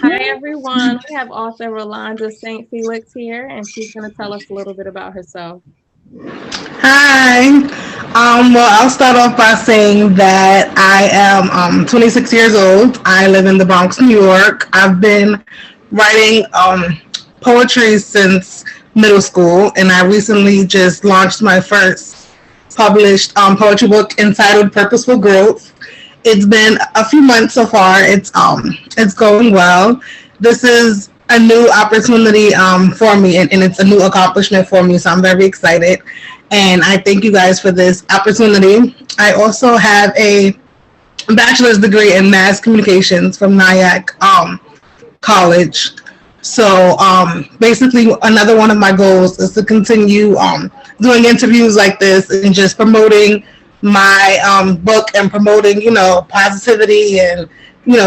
Hi, everyone. We have author Rolanda St. Felix here, and she's going to tell us a little bit about herself. Hi. Well, I'll start off by saying that I am 26 years old. I live in the Bronx, New York. I've been writing poetry since middle school, and I recently just launched my first published poetry book entitled Purposeful Growth. It's been a few months so far. It's going well. This is a new opportunity for me, and it's a new accomplishment for me. So I'm very excited, and I thank you guys for this opportunity. I also have a bachelor's degree in mass communications from Nyack College. So basically, another one of my goals is to continue doing interviews like this and just promoting my book and promoting, positivity and,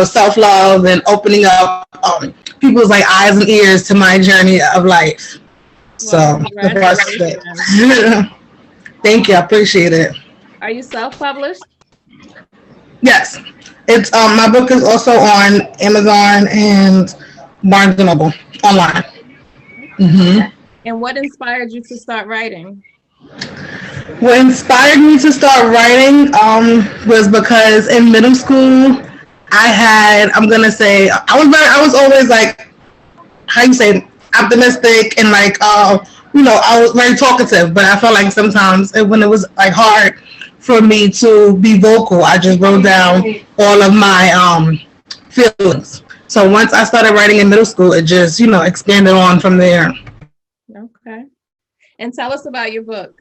self love and opening up people's like eyes and ears to my journey of life. Well, So the process of congratulations. it. Thank you. I appreciate it. Are you self-published? Yes, it's my book is also on Amazon and Barnes and Noble online. Okay. And what inspired you to start writing? What inspired me to start writing was because in middle school I'm gonna say I was always like how you say optimistic and like I was very talkative, but I felt like sometimes when it was like hard for me to be vocal, I just wrote down all of my feelings. So once I started writing in middle school, it just expanded on from there. Okay. And tell us about your book.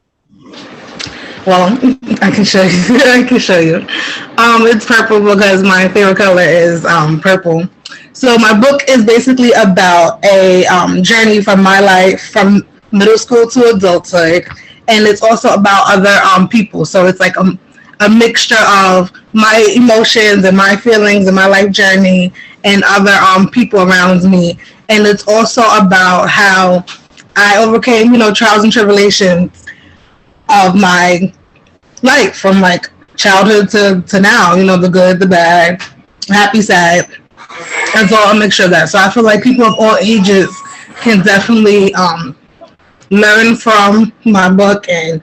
Well, I can show you. I can show you. It's purple because my favorite color is purple. So my book is basically about a journey from my life from middle school to adulthood, and it's also about other people. So it's like a mixture of my emotions and my feelings and my life journey and other people around me. And it's also about how I overcame, trials and tribulations of my life from like childhood to now, the good, the bad, happy, sad. And so a mixture of that. So I feel like people of all ages can definitely learn from my book, and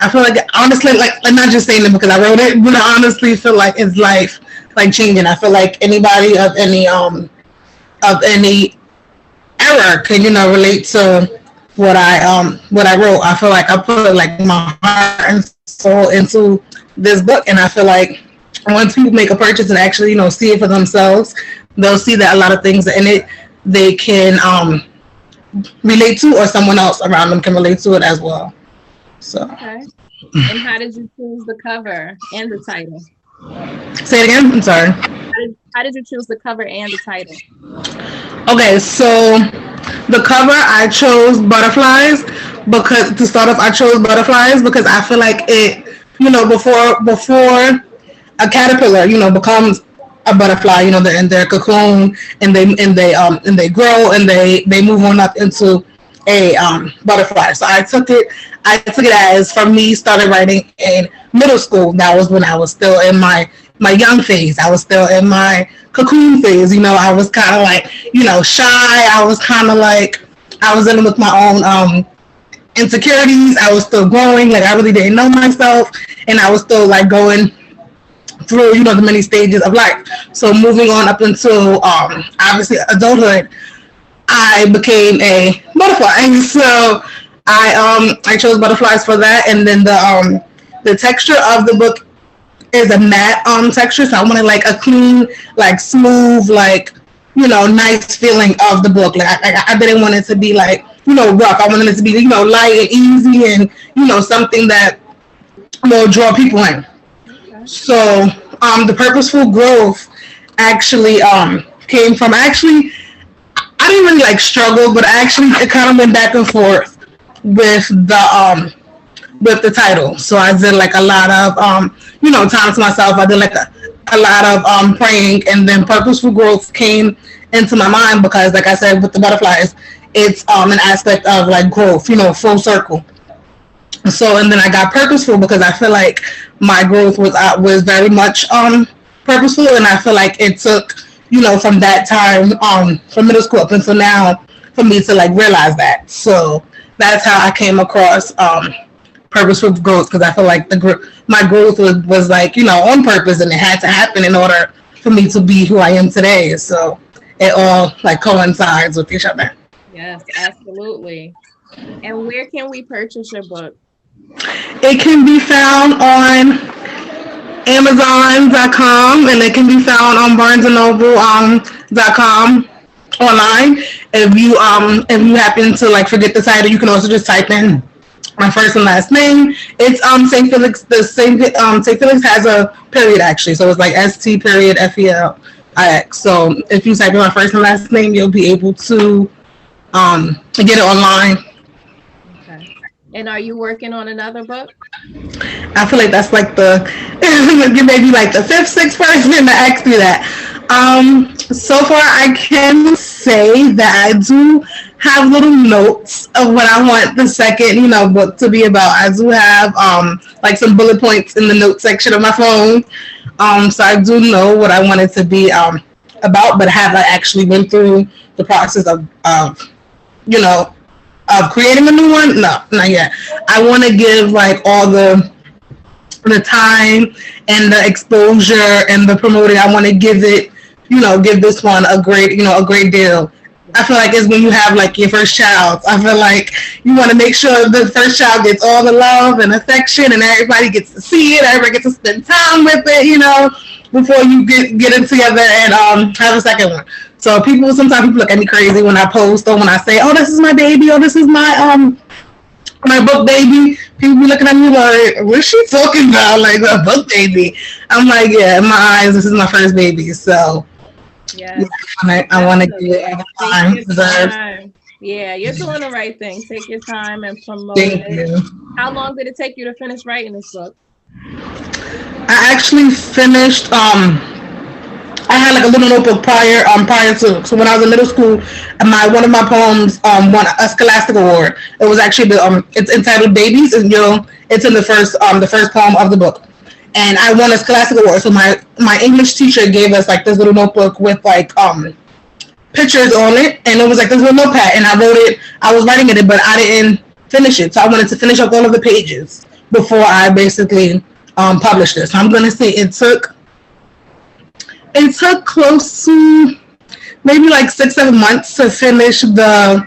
I feel like honestly, like I'm not just saying it because I wrote it, but I honestly feel like it's life like changing. I feel like anybody of any era can relate to what I wrote. I feel like I put like my heart and soul into this book, and I feel like once people make a purchase and actually see it for themselves, they'll see that a lot of things in it they can relate to, or someone else around them can relate to it as well. So Okay. And how did you choose the cover and the title? say it again. I'm sorry. How did you choose the cover and the title? Okay, so the cover I chose butterflies because to start off I chose butterflies because I feel like it before a caterpillar becomes a butterfly, they're in their cocoon and they grow and they move on up into a butterfly. So I took it as from me started writing in middle school. That was when I was still in my young phase. I was still in my cocoon phase. I was kind of like shy. I was kind of like I was dealing with my own insecurities. I was still growing. Like I really didn't know myself, and I was still like going through the many stages of life. So moving on up until obviously adulthood, I became a butterfly. And so I chose butterflies for that, and then the texture of the book is a matte texture, so I wanted like a clean, like smooth, like nice feeling of the book. Like I didn't want it to be like rough. I wanted it to be light and easy, and something that will draw people in. Okay. So the purposeful growth actually came from actually I didn't really like struggle, but actually it kind of went back and forth with the title. So I did like a lot of time to myself. I did like a lot of praying, and then purposeful growth came into my mind because like I said with the butterflies, it's an aspect of like growth, full circle. So and then I got purposeful because I feel like my growth was very much purposeful, and I feel like it took from that time, from middle school up until now, for me to like realize that. So that's how I came across purposeful growth, because I feel like my growth was like on purpose, and it had to happen in order for me to be who I am today. So it all like coincides with each other. Yes, absolutely. And where can we purchase your book? It can be found on Amazon.com, and it can be found on BarnesandNoble.com online. If you happen to like forget the title, you can also just type in my first and last name. It's St. Felix. The same St. Felix has a period actually, so it's like ST period FELIX. So if you type in my first and last name, you'll be able to get it online. Okay. And are you working on another book? I feel like that's like maybe like the fifth, sixth person to ask me that. So far, I can say that I do have little notes of what I want the second, book to be about. I do have like some bullet points in the note section of my phone. So I do know what I want it to be about, but have I actually went through the process of creating a new one? No, not yet. I want to give like all the time and the exposure and the promoting. I want to give it, give this one a great deal. I feel like it's when you have like your first child. I feel like you want to make sure the first child gets all the love and affection, and everybody gets to see it. Everybody gets to spend time with it, before you get it together and have a second one. So sometimes people look at me crazy when I post or when I say, "Oh, this is my baby," or "This is my book baby." People be looking at me like, "What's she talking about? Like a book baby?" I'm like, "Yeah, in my eyes, this is my first baby." So yeah, I want to give it time. Yeah, you're doing the right thing. Take your time and promote Thank it. you. How long did it take you to finish writing this book? I actually finished. I had like a little notebook prior to. So when I was in middle school, one of my poems won a Scholastic Award. It was actually it's entitled "Babies," and it's in the first poem of the book. And I won a Scholastic Award. So my English teacher gave us like this little notebook with like pictures on it, and it was like this little notepad. And I was writing it, but I didn't finish it. So I wanted to finish up all of the pages before I basically published this. So I'm gonna say it took close to maybe like 6-7 months to finish the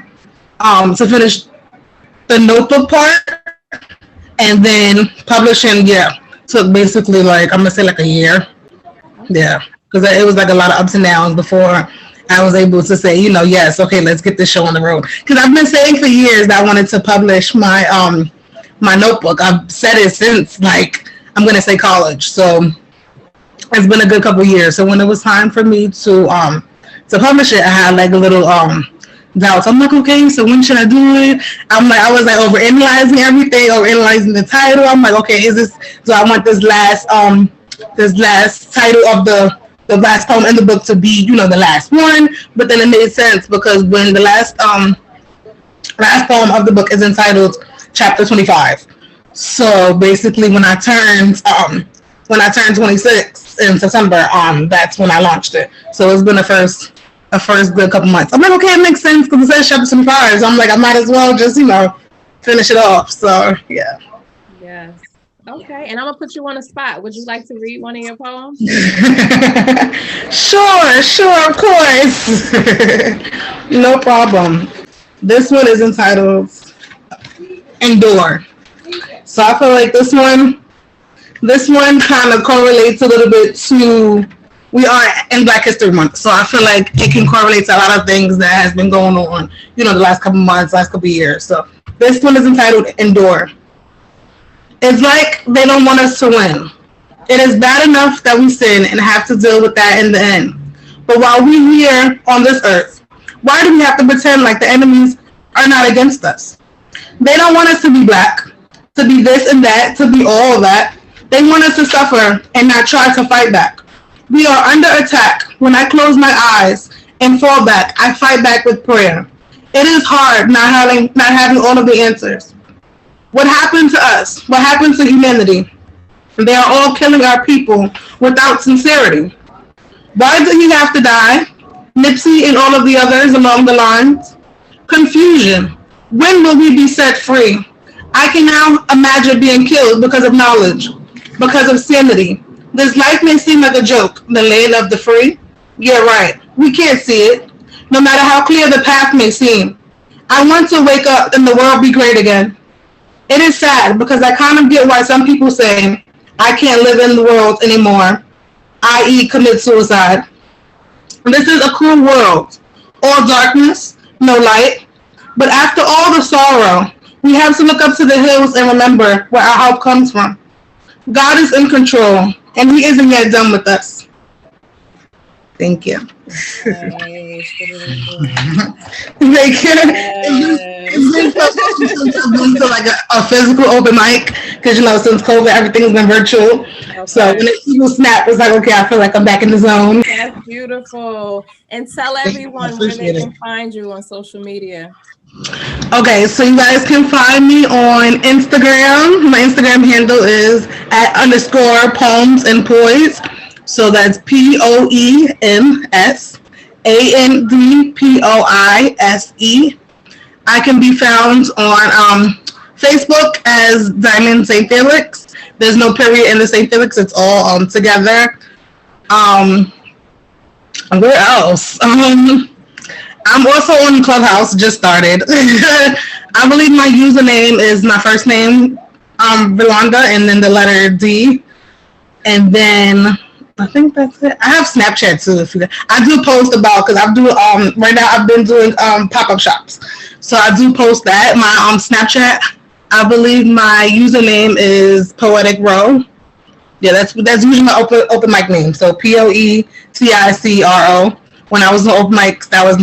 notebook part, and then publishing took basically like I'm gonna say like a year. Yeah, because it was like a lot of ups and downs before I was able to say, yes, okay, let's get this show on the road. Because I've been saying for years that I wanted to publish my my notebook. I've said it since like I'm gonna say college. So it's been a good couple years. So when it was time for me to publish it, I had like a little doubts. I'm like, okay, so when should I do it? I was like overanalyzing everything, overanalyzing the title. I'm like, okay, so I want this last title of the last poem in the book to be, the last one. But then it made sense because when the last poem of the book is entitled Chapter 25. So basically when I turned 26 in September, that's when I launched it. So it's been a first good couple months. I'm like, okay, it makes sense because it says Chapter 25. So I'm like, I might as well just, finish it off. So yeah. Yes. Okay, and I'm gonna put you on the spot. Would you like to read one of your poems? Sure, of course. No problem. This one is entitled Endure. So I feel like this one kind of correlates a little bit to, we are in Black History Month, so I feel like it can correlate to a lot of things that has been going on, the last couple months, last couple years. So this one is entitled Endure. It's like they don't want us to win. It is bad enough that we sin and have to deal with that in the end. But while we're here on this earth, why do we have to pretend like the enemies are not against us? They don't want us to be Black, to be this and that, to be all that. They want us to suffer and not try to fight back. We are under attack. When I close my eyes and fall back, I fight back with prayer. It is hard not having all of the answers. What happened to us? What happened to humanity? They are all killing our people without sincerity. Why did he have to die? Nipsey and all of the others along the lines. Confusion. When will we be set free? I can now imagine being killed because of knowledge, because of sanity. This life may seem like a joke, the land of the free. Yeah, right. We can't see it, no matter how clear the path may seem. I want to wake up and the world be great again. It is sad because I kind of get why some people say I can't live in the world anymore, i.e., commit suicide. This is a cruel world. All darkness, no light. But after all the sorrow, we have to look up to the hills and remember where our help comes from. God is in control, and He isn't yet done with us. Thank you. Nice. Like, it's been like a physical open mic because since COVID everything's been virtual. Okay. So when people snap, it's like, okay, I feel like I'm back in the zone. That's beautiful. And tell everyone where they can find you on social media. Okay, so you guys can find me on Instagram. My Instagram handle is @_poems and poise. So that's POEMSANDPOISE. I can be found on Facebook as Diamond St. Felix. There's no period in the St. Felix. It's all together. Where else? I'm also on Clubhouse. Just started. I believe my username is my first name, Rolanda, and then the letter D, and then I think that's it. I have Snapchat too. I do post about because I do right now I've been doing pop-up shops, so I do post that. My Snapchat, I believe my username is Poetic Row. Yeah, that's usually my open mic name. So POETICRO. When I was on open mics, that was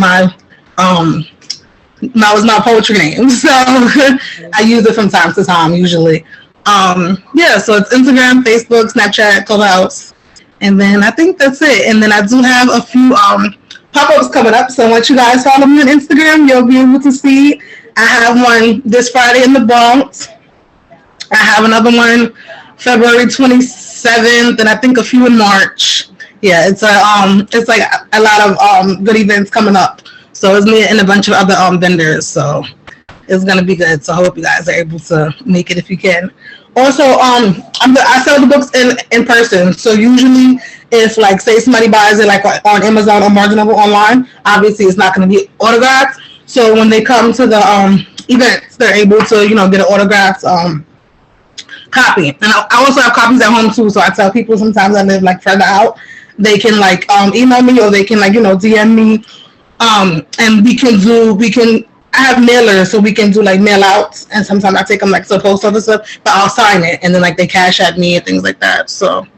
my poetry name. So I use it from time to time usually. Yeah, so it's Instagram, Facebook, Snapchat, Clubhouse. And then I think that's it. And then I do have a few pop-ups coming up. So once you guys follow me on Instagram, you'll be able to see. I have one this Friday in the Bronx. I have another one February 27th, and I think a few in March. Yeah, it's like a lot of good events coming up. So it's me and a bunch of other vendors. So it's gonna be good. So I hope you guys are able to make it if you can. Also, I sell the books in person. So usually, if like say somebody buys it like on Amazon or Barnes & Noble online, obviously it's not going to be autographed. So when they come to the events, they're able to get an autographed copy. And I also have copies at home too. So I tell people sometimes I live like further out, they can like email me or they can like DM me, and we can. I have mailers, so we can do like mail outs, and sometimes I take them like to the post office stuff, but I'll sign it, and then like they cash at me and things like that. So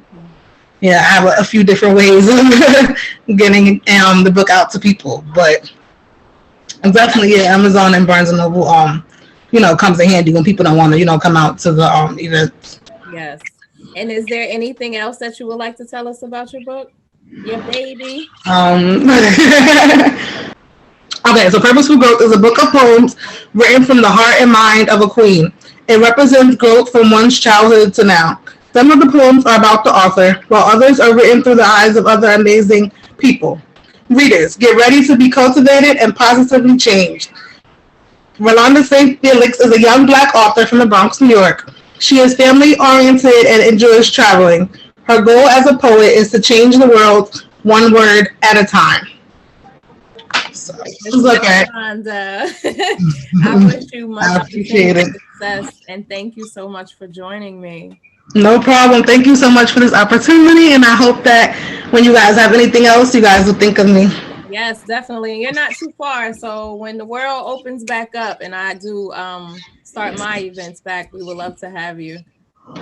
yeah, I have a few different ways of getting the book out to people, but definitely Amazon and Barnes & Noble comes in handy when people don't want to come out to the events. Yes. And is there anything else that you would like to tell us about your book, your baby? Okay, so Purposeful Growth is a book of poems written from the heart and mind of a queen. It represents growth from one's childhood to now. Some of the poems are about the author, while others are written through the eyes of other amazing people. Readers, get ready to be cultivated and positively changed. Rolanda St. Felix is a young Black author from the Bronx, New York. She is family-oriented and enjoys traveling. Her goal as a poet is to change the world one word at a time. So, okay. I wish you much success, and thank you so much for joining me. No problem. Thank you so much for this opportunity, and I hope that when you guys have anything else, you guys will think of me. Yes, definitely. You're not too far, so when the world opens back up and I do start my events back, we would love to have you.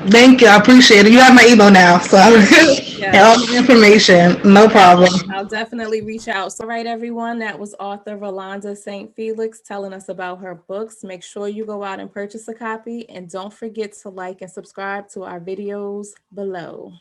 Thank you. I appreciate it. You have my email now, so I'm and all the information. No problem. I'll definitely reach out. So, all right, everyone, that was author Rolanda St. Felix telling us about her books. Make sure you go out and purchase a copy, and don't forget to like and subscribe to our videos below.